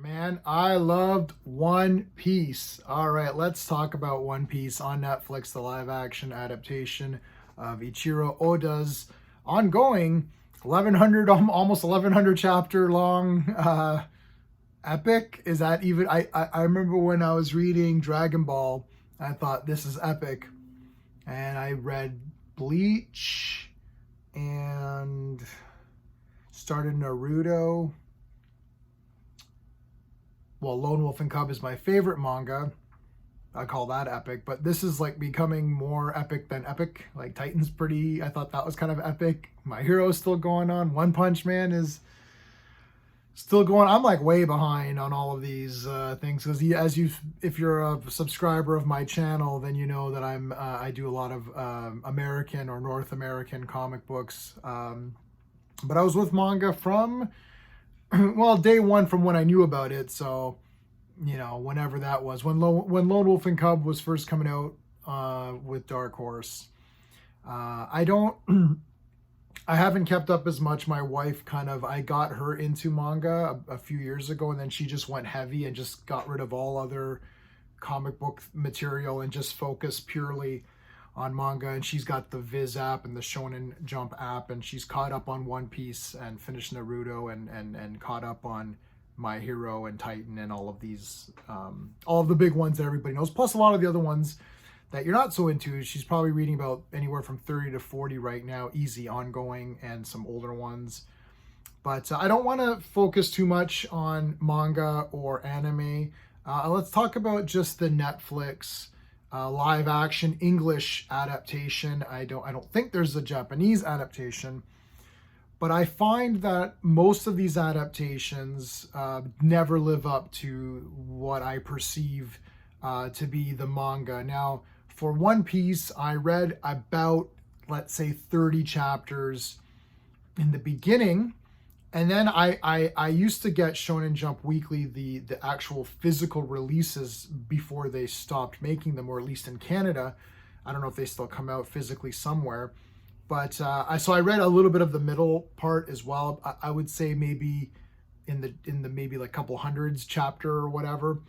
Man, I loved One Piece. All right, let's talk about One Piece on Netflix, the live action adaptation of Ichiro Oda's ongoing 1100 almost 1100 chapter long epic. Is that even I remember when I was reading Dragon Ball, I thought this is epic. And I read Bleach and started Naruto. Well, Lone Wolf and Cub is my favorite manga. I call that epic, but this is like becoming more epic than epic. Like Titan's pretty, I thought that was kind of epic. My Hero's still going on. One Punch Man is still going. I'm like way behind on all of these things because if you're a subscriber of my channel, then you know that I do a lot of American or North American comic books. But I was with manga from well, day one from when I knew about it. So, whenever that was, when Lone Wolf and Cub was first coming out with Dark Horse. I don't, I haven't kept up as much. My wife I got her into manga a few years ago, and then she just went heavy and just got rid of all other comic book material and just focused purely on manga. And she's got the Viz app and the Shonen Jump app, and she's caught up on One Piece and finished Naruto and caught up on My Hero and Titan and all of these, all of the big ones that everybody knows, plus a lot of the other ones that you're not so into. She's probably reading about anywhere from 30 to 40 right now, easy, ongoing, and some older ones. But I don't want to focus too much on manga or anime. Let's talk about just the Netflix live action English adaptation. I don't think there's a Japanese adaptation, but I find that most of these adaptations never live up to what I perceive to be the manga. Now, for One Piece, I read about, let's say, 30 chapters in the beginning. And then I used to get Shonen Jump Weekly, the actual physical releases before they stopped making them, or at least in Canada. I don't know if they still come out physically somewhere. But so I read a little bit of the middle part as well. I would say maybe in the maybe like couple hundreds chapter or whatever.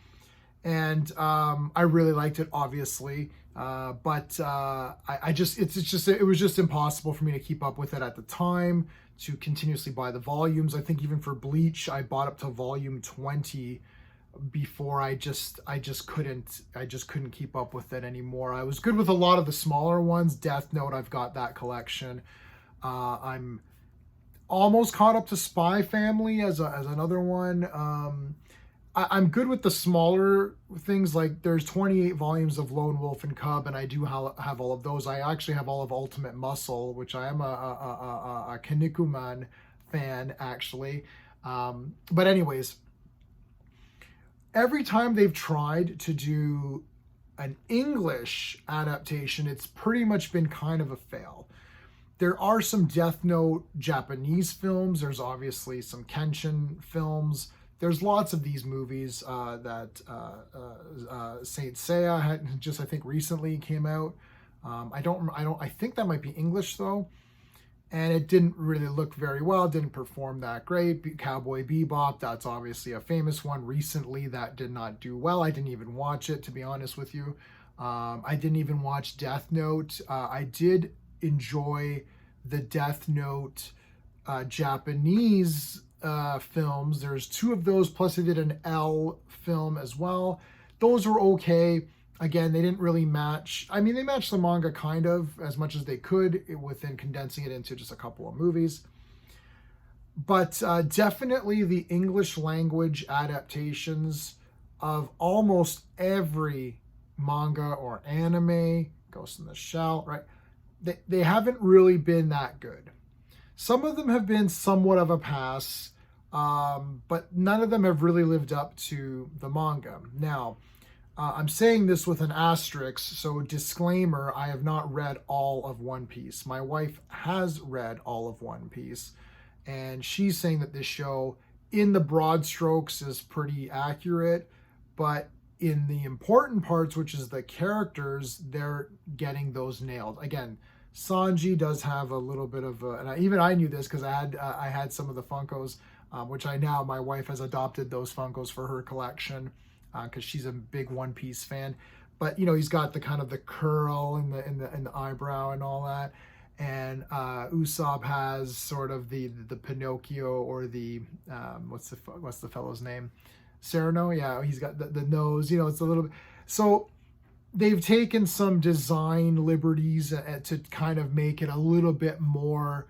And I really liked it, obviously. But it was just impossible for me to keep up with it at the time, to continuously buy the volumes. I think even for Bleach, I bought up to volume 20 before I just couldn't keep up with it anymore. I was good with a lot of the smaller ones. Death Note, I've got that collection. I'm almost caught up to Spy Family as another one. I'm good with the smaller things. Like there's 28 volumes of Lone Wolf and Cub, and I do have all of those. I actually have all of Ultimate Muscle, which I am a Kinnikuman fan, actually. But anyways, every time they've tried to do an English adaptation, it's pretty much been kind of a fail. There are some Death Note Japanese films. There's obviously some Kenshin films. There's lots of these movies that Saint Seiya had just, I think, recently came out. I think that might be English though, and it didn't really look very well. Didn't perform that great. Cowboy Bebop, that's obviously a famous one. Recently, that did not do well. I didn't even watch it, to be honest with you. I didn't even watch Death Note. I did enjoy the Death Note Japanese films. There's two of those, plus they did an L film as well. Those were okay. Again, they didn't really match. I mean, they matched the manga kind of as much as they could within condensing it into just a couple of movies. But definitely the English language adaptations of almost every manga or anime, Ghost in the Shell, right? They haven't really been that good. Some of them have been somewhat of a pass, but none of them have really lived up to the manga. Now, I'm saying this with an asterisk, so disclaimer, I have not read all of One Piece. My wife has read all of One Piece, and she's saying that this show, in the broad strokes, is pretty accurate, but in the important parts, which is the characters, they're getting those nailed. Again, Sanji does have a little bit of, even I knew this because I had some of the Funkos, which my wife has adopted those Funkos for her collection because she's a big One Piece fan. But he's got the kind of the curl in the eyebrow and all that. And Usopp has sort of the Pinocchio, or the what's the fellow's name? Cyrano. Yeah, he's got the nose. It's a little bit. So they've taken some design liberties to kind of make it a little bit more,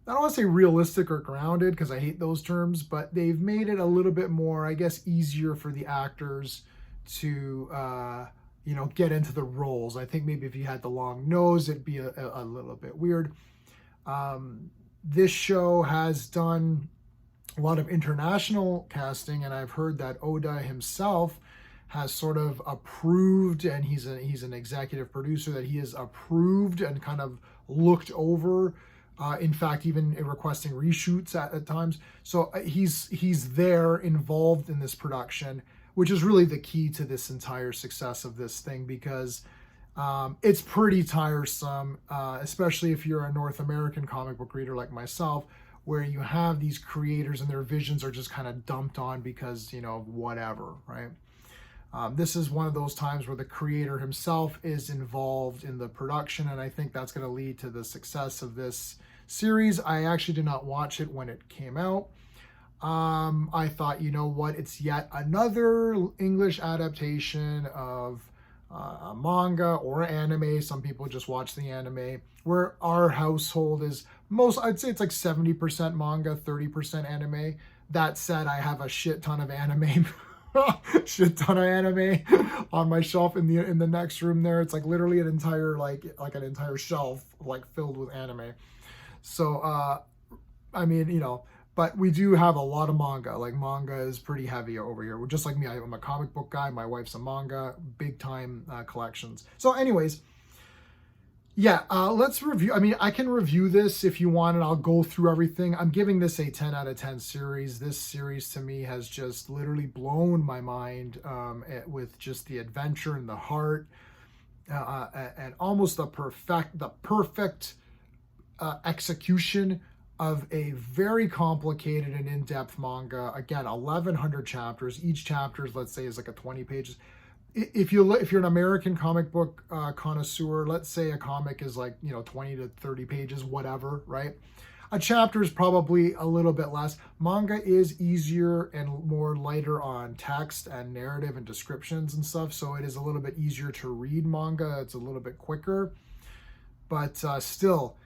I don't want to say realistic or grounded because I hate those terms, but they've made it a little bit more, I guess, easier for the actors to get into the roles. I think maybe if you had the long nose, it'd be a little bit weird. This show has done a lot of international casting, and I've heard that Oda himself has sort of approved, and he's an executive producer, that he has approved and kind of looked over, in fact, even requesting reshoots at times. So he's there involved in this production, which is really the key to this entire success of this thing, because it's pretty tiresome, especially if you're a North American comic book reader like myself, where you have these creators and their visions are just kind of dumped on because, whatever, right? This is one of those times where the creator himself is involved in the production, and I think that's going to lead to the success of this series. I actually did not watch it when it came out. I thought, it's yet another English adaptation of a manga or anime. Some people just watch the anime, where our household is I'd say it's like 70% manga, 30% anime. That said, I have a shit ton of anime on my shelf in the next room there. It's like literally an entire an entire shelf filled with anime. So but we do have a lot of manga. Manga is pretty heavy over here. Just like me, I'm a comic book guy. My wife's a manga, big time collections. So anyways, yeah, let's review. I can review this if you want, and I'll go through everything. I'm giving this a 10 out of 10 series. This series to me has just literally blown my mind with just the adventure and the heart, and almost the perfect execution of a very complicated and in-depth manga. Again, 1,100 chapters. Each chapter, let's say, is like a 20 pages. If you're an American comic book connoisseur, let's say a comic is 20 to 30 pages, whatever, right? A chapter is probably a little bit less. Manga is easier and more lighter on text and narrative and descriptions and stuff, so it is a little bit easier to read manga. It's a little bit quicker, but still,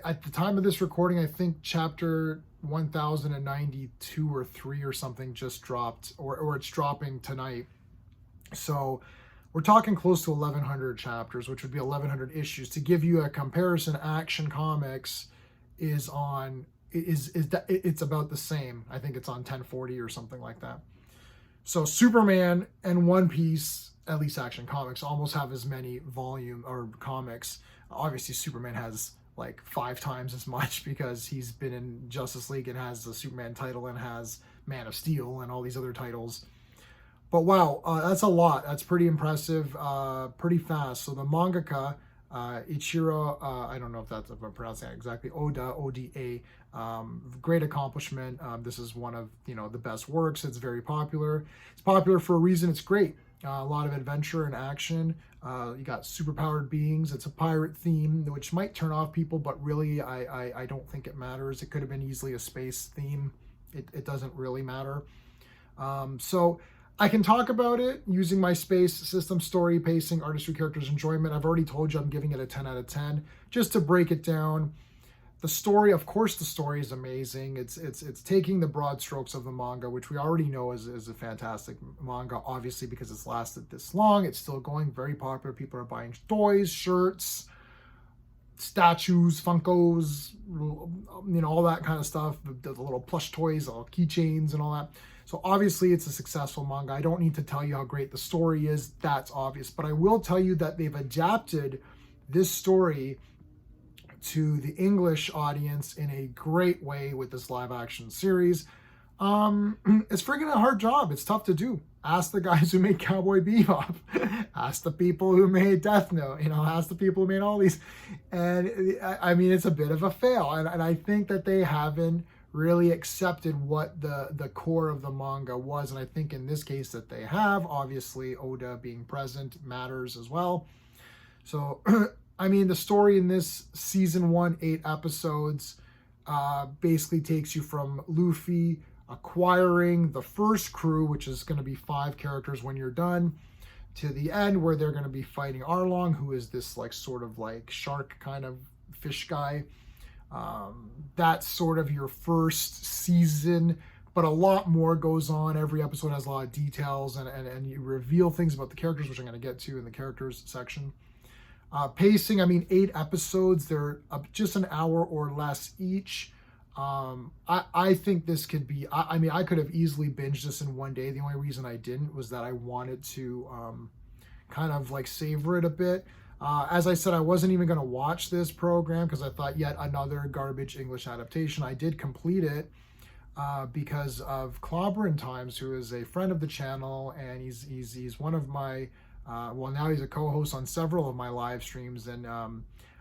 at the time of this recording, I think chapter 1092 or 3 or something just dropped, or it's dropping tonight. So we're talking close to 1,100 chapters, which would be 1,100 issues. To give you a comparison, Action Comics it's about the same. I think it's on 1040 or something like that. So Superman and One Piece, at least Action Comics, almost have as many volume or comics. Obviously, Superman has 5 times as much because he's been in Justice League and has the Superman title and has Man of Steel and all these other titles. But wow, that's a lot. That's pretty impressive, pretty fast. So the mangaka, Ichiro, I don't know if I'm pronouncing that exactly, Oda, O-D-A, great accomplishment. This is one of, the best works. It's very popular. It's popular for a reason. It's great. A lot of adventure and action. You got superpowered beings. It's a pirate theme, which might turn off people, but really, I don't think it matters. It could have been easily a space theme. It doesn't really matter. So I can talk about it using my space system, story, pacing, artistry, characters, enjoyment. I've already told you I'm giving it a 10 out of 10. Just to break it down, the story, of course, the story is amazing. It's taking the broad strokes of the manga, which we already know is a fantastic manga, obviously, because it's lasted this long. It's still going, very popular. People are buying toys, shirts, statues, Funkos, all that kind of stuff. The little plush toys, all keychains and all that. So obviously it's a successful manga. I don't need to tell you how great the story is. That's obvious. But I will tell you that they've adapted this story to the English audience in a great way with this live action series. It's freaking a hard job. It's tough to do. Ask the guys who made Cowboy Bebop. Ask the people who made Death Note. Ask the people who made all these. And I mean, it's a bit of a fail. And I think that they haven't really accepted what the core of the manga was. And I think in this case that they have. Obviously, Oda being present matters as well. So, I mean, the story in this season 1, 8 episodes, basically takes you from Luffy acquiring the first crew, which is going to be 5 characters when you're done, to the end where they're going to be fighting Arlong, who is this like sort of like shark kind of fish guy. That's sort of your first season, but a lot more goes on. Every episode has a lot of details, and you reveal things about the characters, which I'm going to get to in the characters section. Pacing, I mean, 8 episodes, they're just an hour or less each. I think this could be, I mean, I could have easily binged this in one day. The only reason I didn't was that I wanted to kind of like savor it a bit. As I said, I wasn't even going to watch this program because I thought yet another garbage English adaptation. I did complete it because of Clobberin Times, who is a friend of the channel, and he's one of my well, now he's a co-host on several of my live streams, and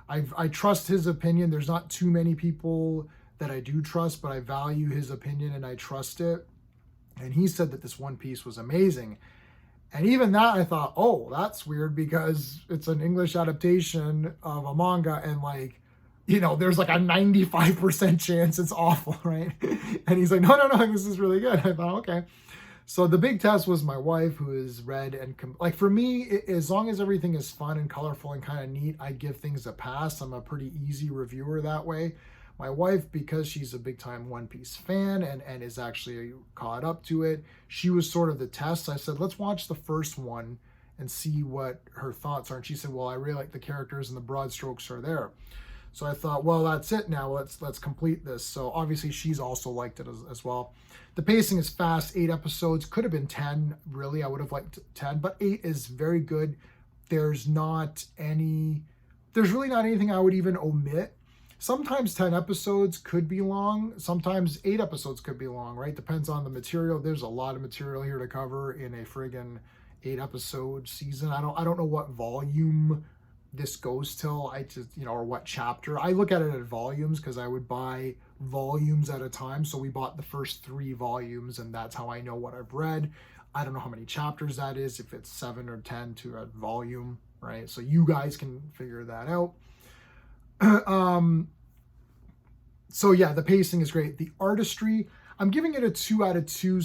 I trust his opinion. There's not too many people that I do trust, but I value his opinion and I trust it. And he said that this One Piece was amazing. And even that, I thought, oh, that's weird because it's an English adaptation of a manga, and like, there's like a 95% chance it's awful, right? And he's like, no, this is really good. I thought, okay. So the big test was my wife, who is read and like, for me, as long as everything is fun and colorful and kind of neat, I give things a pass. I'm a pretty easy reviewer that way. My wife, because she's a big time One Piece fan and is actually caught up to it, she was sort of the test. I said, let's watch the first one and see what her thoughts are. And she said, well, I really like the characters and the broad strokes are there. So I thought, well, that's it now. Let's complete this. So obviously she's also liked it as well. The pacing is fast. 8 episodes. Could have been 10, really. I would have liked 10, but 8 is very good. There's really not anything I would even omit. Sometimes 10 episodes could be long. Sometimes 8 episodes could be long, right? Depends on the material. There's a lot of material here to cover in a friggin' 8 episode season. I don't know what volume this goes till. Or what chapter. I look at it at volumes because I would buy volumes at a time. So we bought the first 3 volumes, and that's how I know what I've read. I don't know how many chapters that is, if it's 7 or 10 to a volume, right? So you guys can figure that out. So yeah, the pacing is great. The artistry, I'm giving it a 2 out of 2.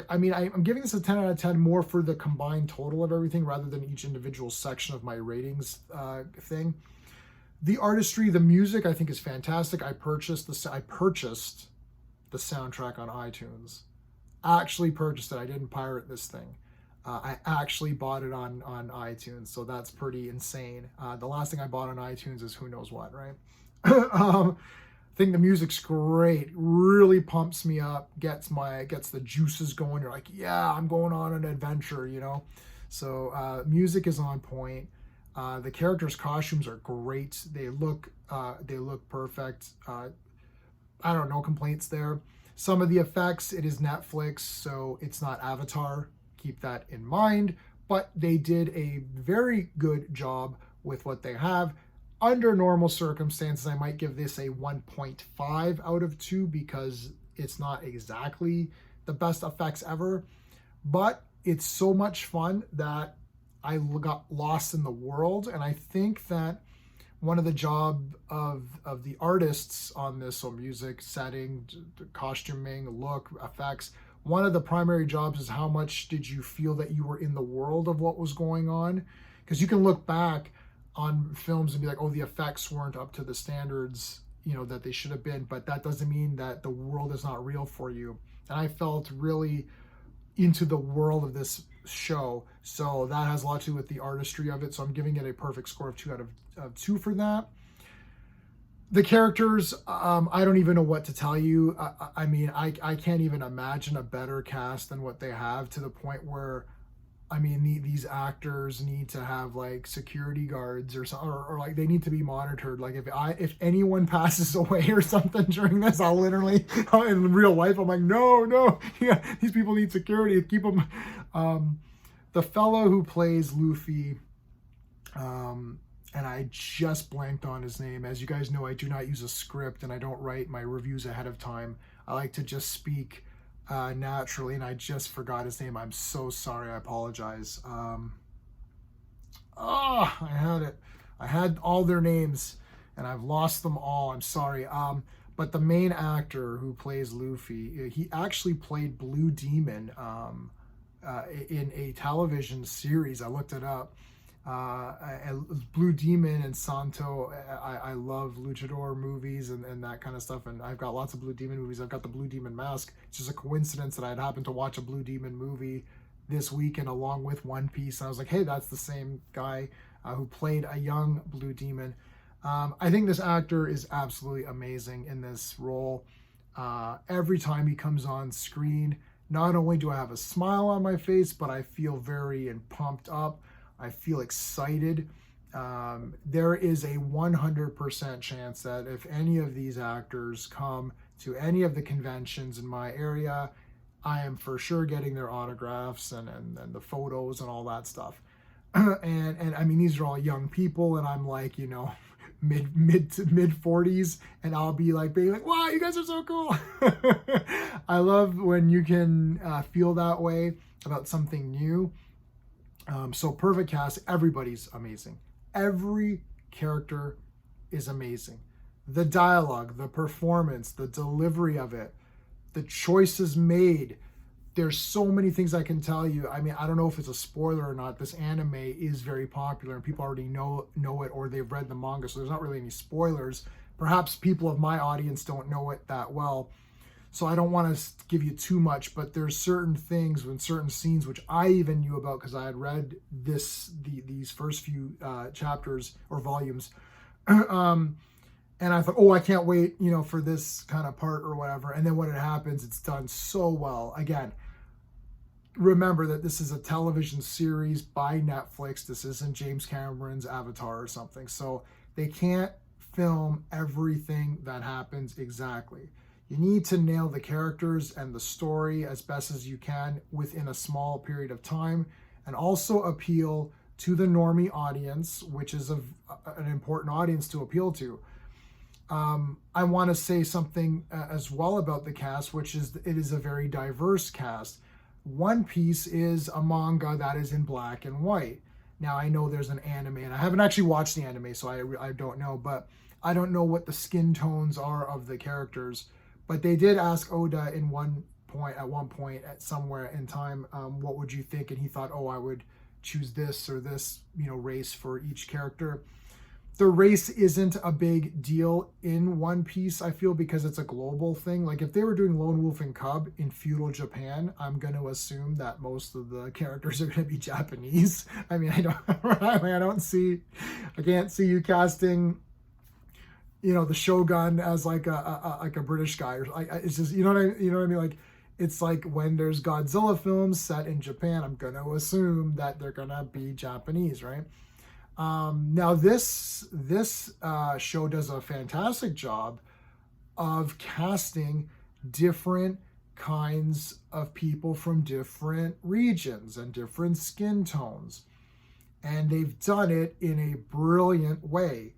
I'm giving this a 10 out of 10 more for the combined total of everything rather than each individual section of my ratings thing. The artistry, the music, I think is fantastic. I purchased the soundtrack on iTunes. Actually purchased it. I didn't pirate this thing. I actually bought it on iTunes, so that's pretty insane. The last thing I bought on iTunes is who knows what, right? I think the music's great. Really pumps me up, gets the juices going. You're like, yeah, I'm going on an adventure, So music is on point. The characters' costumes are great. They look perfect. No complaints there. Some of the effects, it is Netflix, so it's not Avatar. Keep that in mind. But they did a very good job with what they have. Under normal circumstances, I might give this a 1.5 out of 2 because it's not exactly the best effects ever. But it's so much fun that I got lost in the world. And I think that one of the job of the artists on this, so music, setting, costuming, look, effects, one of the primary jobs is how much did you feel that you were in the world of what was going on? Because you can look back on films and be like, oh, the effects weren't up to the standards, that they should have been, but that doesn't mean that the world is not real for you. And I felt really into the world of this show, so that has a lot to do with the artistry of it. So I'm giving it a perfect score of 2 out of 2 for that. The characters, I don't even know what to tell you. I can't even imagine a better cast than what they have, to the point where I mean, these actors need to have like security guards or something, or like they need to be monitored. Like if anyone passes away or something during this, I'll literally in real life, I'm like, no, yeah, these people need security. Keep them. The fellow who plays Luffy, and I just blanked on his name. As you guys know, I do not use a script and I don't write my reviews ahead of time. I like to just speak naturally, and I just forgot his name. I'm so sorry. I apologize. I had it. I had all their names, and I've lost them all. I'm sorry. But the main actor who plays Luffy, he actually played Blue Demon in a television series. I looked it up. Blue Demon and Santo. I love luchador movies and that kind of stuff, and I've got lots of Blue Demon movies. I've got the Blue Demon mask. It's just a coincidence that I'd happened to watch a Blue Demon movie this weekend along with One Piece, and I was like, hey, that's the same guy who played a young Blue Demon. I think this actor is absolutely amazing in this role. Every time he comes on screen, not only do I have a smile on my face, but I feel very pumped up. I feel excited. There is a 100% chance that if any of these actors come to any of the conventions in my area, I am for sure getting their autographs and the photos and all that stuff. and I mean, these are all young people, and I'm like, you know, mid 40s, and I'll be like being like, wow, you guys are so cool. I love when you can feel that way about something new. So perfect cast, everybody's amazing. Every character is amazing. The dialogue, the performance, the delivery of it, the choices made. There's so many things I can tell you. I mean, I don't know if it's a spoiler or not. This anime is very popular and people already know it, or they've read the manga, so there's not really any spoilers. Perhaps people of my audience don't know it that well, so I don't want to give you too much, but there's certain things and certain scenes which I even knew about because I had read these first few chapters or volumes. And I thought, oh, I can't wait, you know, for this kind of part or whatever. And then when it happens, it's done so well. Again, remember that this is a television series by Netflix. This isn't James Cameron's Avatar or something. So they can't film everything that happens exactly. You need to nail the characters and the story as best as you can within a small period of time, and also appeal to the normie audience, which is an important audience to appeal to. I want to say something as well about the cast, which is it is a very diverse cast. One Piece is a manga that is in black and white. Now, I know there's an anime, and I haven't actually watched the anime, so I don't know, but I don't know what the skin tones are of the characters. But they did ask Oda at one point at somewhere in time, what would you think? And he thought, oh, I would choose this or this, you know, race for each character. The race isn't a big deal in One Piece, I feel, because it's a global thing. Like if they were doing Lone Wolf and Cub in feudal Japan, I'm going to assume that most of the characters are going to be Japanese. I mean, I can't see you casting, you know, the Shogun as like a British guy, or it's just, you know what I mean? Like, it's like when there's Godzilla films set in Japan, I'm going to assume that they're going to be Japanese, right? Now this show does a fantastic job of casting different kinds of people from different regions and different skin tones. And they've done it in a brilliant way.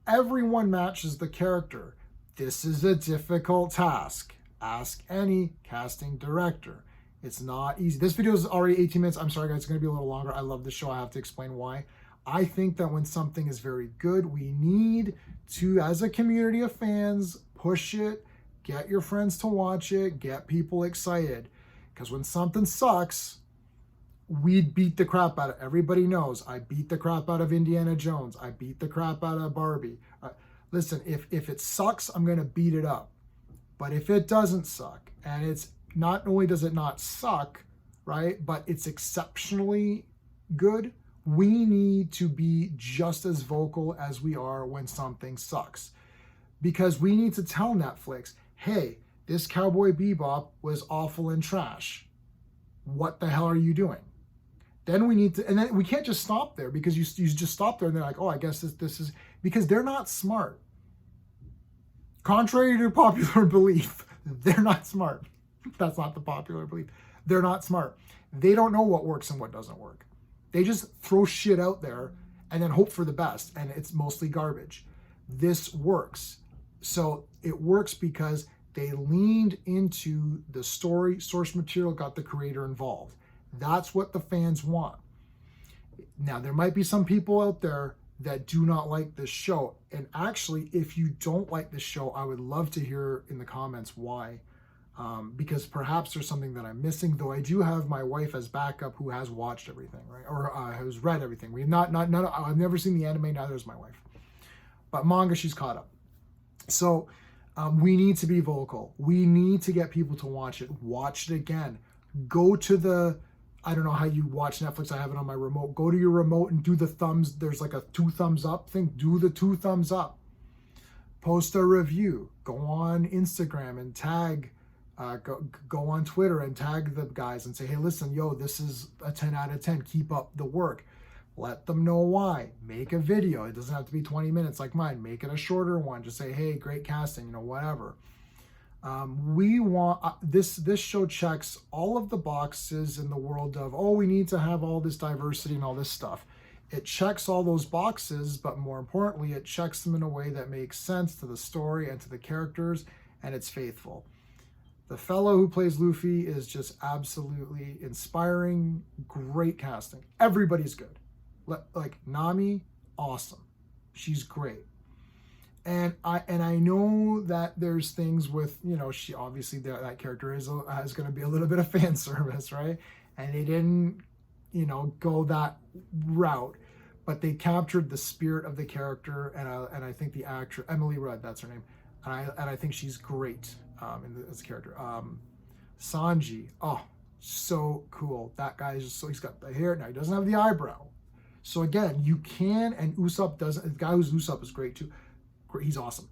Everyone matches the character. This is a difficult task. Ask any casting director. It's not easy. This video is already 18 minutes. I'm sorry, guys. It's going to be a little longer. I love the show. I have to explain why. I think that when something is very good, we need to, as a community of fans, push it, get your friends to watch it, get people excited. Because when something sucks, we beat the crap out of it. Everybody knows I beat the crap out of Indiana Jones. I beat the crap out of Barbie. Listen, if it sucks, I'm going to beat it up. But if it doesn't suck, and it's not only does it not suck, right, but it's exceptionally good, we need to be just as vocal as we are when something sucks. Because we need to tell Netflix, hey, this Cowboy Bebop was awful and trash. What the hell are you doing? Then we need to, and then we can't just stop there, because you just stop there and they're like, oh, I guess this is, because they're not smart. Contrary to popular belief, they're not smart. That's not the popular belief. They're not smart. They don't know what works and what doesn't work. They just throw shit out there and then hope for the best, and it's mostly garbage. This works. So it works because they leaned into the story, source material, got the creator involved. That's what the fans want. Now, there might be some people out there that do not like this show. And actually, if you don't like this show, I would love to hear in the comments why. Because perhaps there's something that I'm missing, though I do have my wife as backup who has watched everything, right? Or has read everything. We've I've never seen the anime, neither has my wife. But manga, she's caught up. So we need to be vocal. We need to get people to watch it. Watch it again. Go to the, I don't know how you watch Netflix. I have it on my remote. Go to your remote and do the thumbs. There's like a 2 thumbs up thing. Do the 2 thumbs up. Post a review. Go on Instagram and tag, go on Twitter and tag the guys and say, hey, listen, yo, this is a 10 out of 10. Keep up the work. Let them know why. Make a video. It doesn't have to be 20 minutes like mine. Make it a shorter one. Just say, hey, great casting, whatever. We want this show checks all of the boxes in the world of, oh, we need to have all this diversity and all this stuff. It checks all those boxes, but more importantly, it checks them in a way that makes sense to the story and to the characters, and it's faithful. The fellow who plays Luffy is just absolutely inspiring. Great casting. Everybody's good. Like Nami, awesome. She's great. And I know that there's things with, she obviously, that character is going to be a little bit of fan service, right? And they didn't, go that route, but they captured the spirit of the character, and I think the actress Emily Rudd, that's her name, and I think she's great as a character. Sanji, oh, so cool. That guy is just he's got the hair now. He doesn't have the eyebrow. So again, you can, and Usopp doesn't. The guy who's Usopp is great too. He's awesome.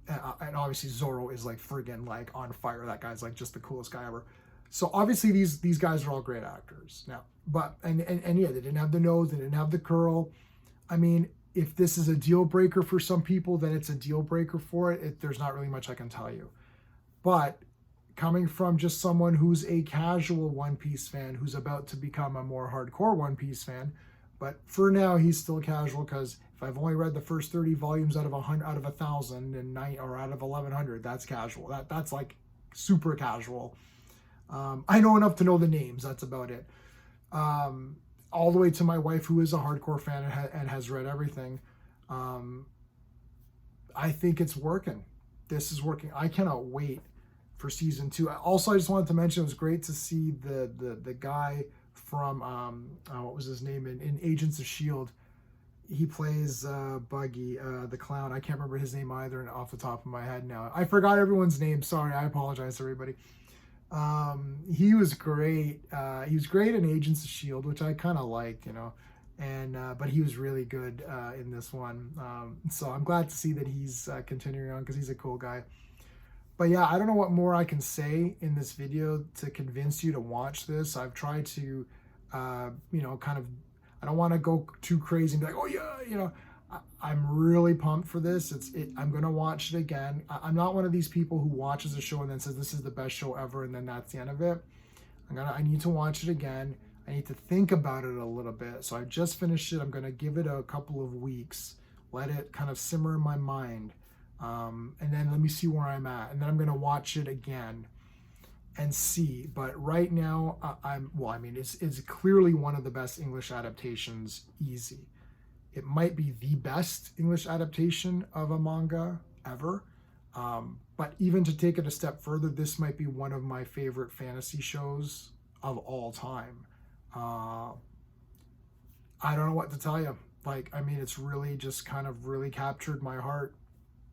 And obviously Zoro is like friggin' like on fire. That guy's like just the coolest guy ever. So obviously these guys are all great actors now. But and yeah, they didn't have the nose, they didn't have the curl. I mean, if this is a deal breaker for some people, then it's a deal breaker for it. There's not really much I can tell you. But coming from just someone who's a casual One Piece fan, who's about to become a more hardcore One Piece fan, but for now he's still casual, because if I've only read the first 30 volumes out of 1,000 and 9 or out of 1,100, that's casual. That's like super casual. I know enough to know the names. That's about it. All the way to my wife, who is a hardcore fan and has read everything. I think it's working. This is working. I cannot wait for season 2. Also, I just wanted to mention it was great to see the guy from what was his name in Agents of S.H.I.E.L.D. He plays Buggy, the clown. I can't remember his name either, and off the top of my head now. I forgot everyone's name. Sorry, I apologize to everybody. He was great. He was great in Agents of S.H.I.E.L.D., which I kind of liked, and but he was really good in this one. So I'm glad to see that he's continuing on, because he's a cool guy. But yeah, I don't know what more I can say in this video to convince you to watch this. I've tried to, kind of, I don't want to go too crazy and be like, oh yeah, I'm really pumped for this. I'm going to watch it again. I'm not one of these people who watches a show and then says this is the best show ever and then that's the end of it. I need to watch it again. I need to think about it a little bit. So I just finished it. I'm going to give it a couple of weeks, let it kind of simmer in my mind. And then let me see where I'm at. And then I'm going to watch it again and see. But right now, it's clearly one of the best English adaptations, easy. It might be the best English adaptation of a manga ever. But even to take it a step further, this might be one of my favorite fantasy shows of all time. I don't know what to tell you. It's really just kind of really captured my heart.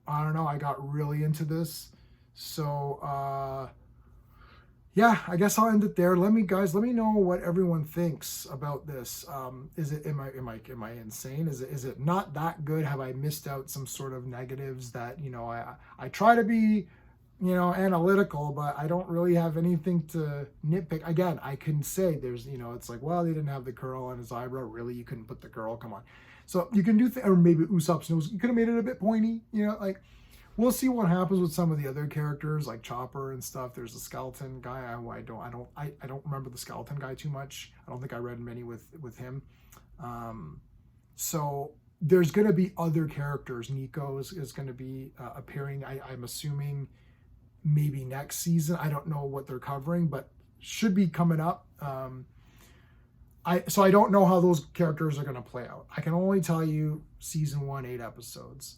I don't know. I got really into this. So, yeah, I guess I'll end it there. Let me know what everyone thinks about this. Am I insane? Is it not that good? Have I missed out some sort of negatives that, I try to be analytical, but I don't really have anything to nitpick. Again, I can say there's, it's like, well, they didn't have the curl on his eyebrow. Really, you couldn't put the curl? Come on. So you can do, or maybe Usopp's nose, you could have made it a bit pointy, like, we'll see what happens with some of the other characters like Chopper and stuff. There's a skeleton guy. I don't remember the skeleton guy too much. I don't think I read many with him. So there's going to be other characters. Nico is going to be appearing. I'm assuming maybe next season. I don't know what they're covering, but should be coming up. So I don't know how those characters are going to play out. I can only tell you season 1, 8 episodes.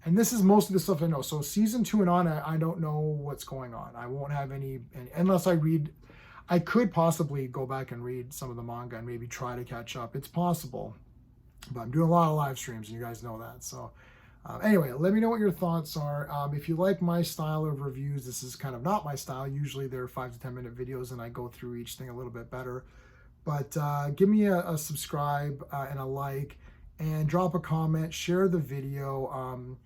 And this is most of the stuff I know. So season 2 and on, I don't know what's going on. I won't have any unless I read. I could possibly go back and read some of the manga and maybe try to catch up. It's possible, but I'm doing a lot of live streams and you guys know that. So anyway, let me know what your thoughts are. If you like my style of reviews, this is kind of not my style. Usually they're 5 to 10 minute videos and I go through each thing a little bit better. But give me a subscribe and a like, and drop a comment, share the video.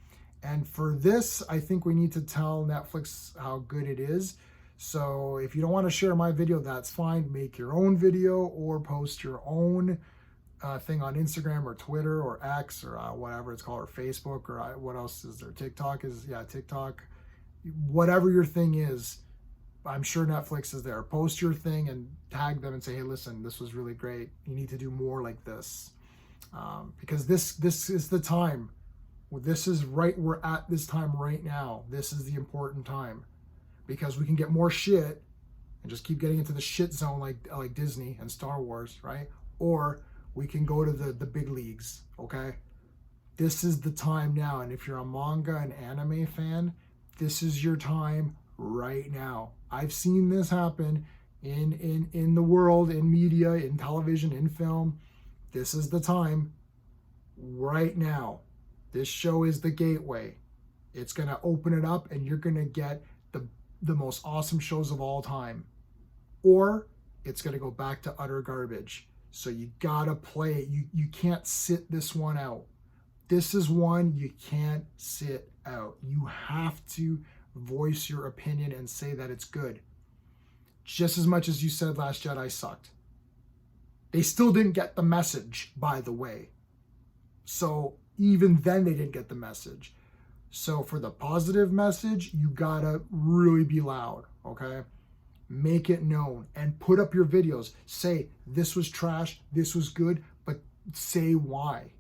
And for this, I think we need to tell Netflix how good it is. So if you don't want to share my video, that's fine. Make your own video or post your own thing on Instagram or Twitter or X or whatever it's called, or Facebook, or what else is there? TikTok. Whatever your thing is, I'm sure Netflix is there. Post your thing and tag them and say, hey, listen, this was really great. You need to do more like this. Because this is the time. This is right. We're at this time right now. This is the important time. Because we can get more shit and just keep getting into the shit zone like Disney and Star Wars, right? Or we can go to the big leagues, okay? This is the time now. And if you're a manga and anime fan, this is your time right now. I've seen this happen in the world, in media, in television, in film. This is the time right now. This show is the gateway. It's going to open it up and you're going to get the most awesome shows of all time. Or it's going to go back to utter garbage. So you got to play it. You can't sit this one out. This is one you can't sit out. You have to voice your opinion and say that it's good. Just as much as you said Last Jedi sucked. They still didn't get the message, by the way. So even then they didn't get the message. So for the positive message, you gotta really be loud, okay? Make it known and put up your videos. Say, this was trash, this was good, but say why.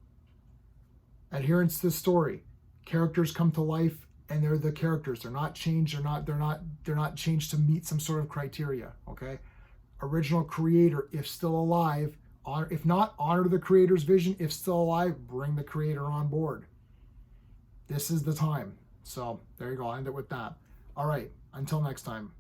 Adherence to the story. Characters come to life and they're the characters. They're not changed. They're not changed to meet some sort of criteria, okay? Original creator, if still alive, if not, honor the creator's vision. If still alive, bring the creator on board. This is the time. So there you go. I'll end it with that. All right. Until next time.